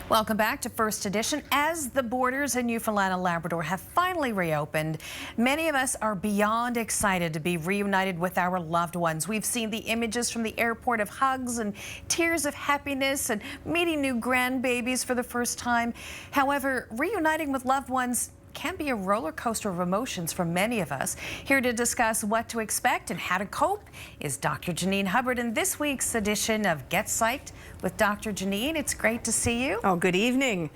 Welcome back to First Edition. As the borders in Newfoundland and Labrador have finally reopened, many of us are beyond excited to be reunited with our loved ones. We've seen the images from the airport of hugs and tears of happiness and meeting new grandbabies for the first time. However, reuniting with loved ones can be a roller coaster of emotions for many of us. Here to discuss what to expect and how to cope is Dr. Janine Hubbard in this week's edition of Get Psyched with Dr. Janine. It's great to see you. Oh, good evening.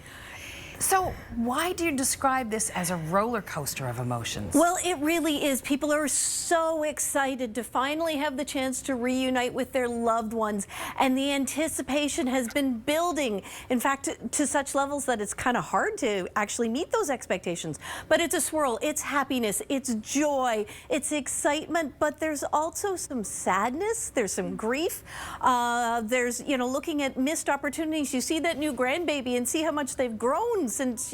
So why do you describe this as a roller coaster of emotions? Well, it really is. People are so excited to finally have the chance to reunite with their loved ones, and the anticipation has been building, in fact, to such levels that it's kind of hard to actually meet those expectations. But it's a swirl, it's happiness, it's joy, it's excitement, but there's also some sadness, there's some grief, there's, looking at missed opportunities. You see that new grandbaby and see how much they've grown since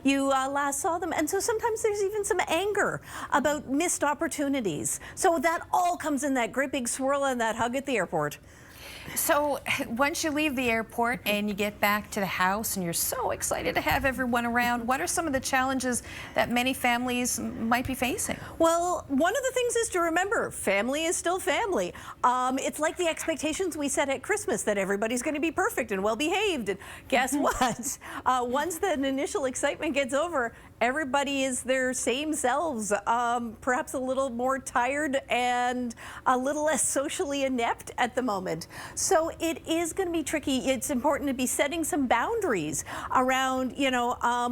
you last saw them. And so sometimes there's even some anger about missed opportunities. So that all comes in that great big swirl and that hug at the airport. So once you leave the airport and you get back to the house and you're so excited to have everyone around, what are some of the challenges that many families might be facing? Well, one of the things is to remember, family is still family. It's like the expectations we set at Christmas that everybody's going to be perfect and well behaved. And guess what? Once that initial excitement gets over, everybody is their same selves, perhaps a little more tired and a little less socially inept at the moment. So it is going to be tricky. It's important to be setting some boundaries around,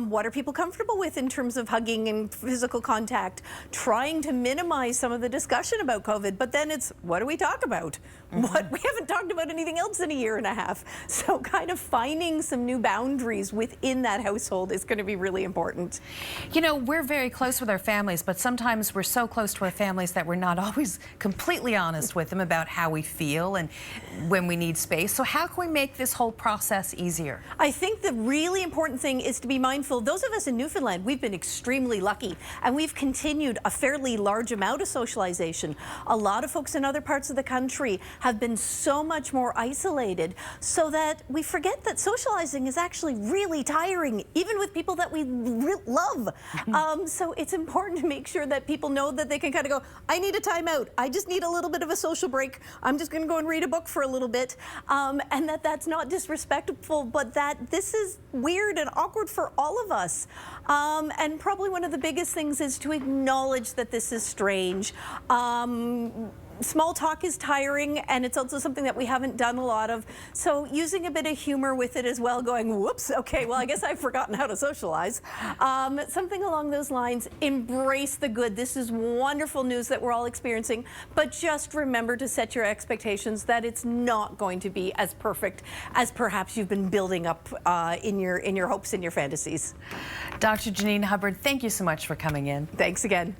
what are people comfortable with in terms of hugging and physical contact, trying to minimize some of the discussion about COVID, but then it's, what do we talk about? We haven't talked about anything else in a year and a half. So kind of finding some new boundaries within that household is going to be really important. We're very close with our families, but sometimes we're so close to our families that we're not always completely honest with them about how we feel and when we need space. So how can we make this whole process easier? I think the really important thing is to be mindful. Those of us in Newfoundland, we've been extremely lucky, and we've continued a fairly large amount of socialization. A lot of folks in other parts of the country have been so much more isolated, so that we forget that socializing is actually really tiring, even with people that we love. So it's important to make sure that people know that they can kind of go, I need a timeout. I just need a little bit of a social break. I'm just going to go and read a book for a little bit. And that's not disrespectful, but that this is weird and awkward for all of us. And probably one of the biggest things is to acknowledge that this is strange. Small talk is tiring, and it's also something that we haven't done a lot of. So using a bit of humor with it as well, going, whoops, okay, well, I guess I've forgotten how to socialize. Something along those lines. Embrace the good. This is wonderful news that we're all experiencing, but just remember to set your expectations that it's not going to be as perfect as perhaps you've been building up in your hopes and your fantasies. Dr. Janine Hubbard, thank you so much for coming in. Thanks again.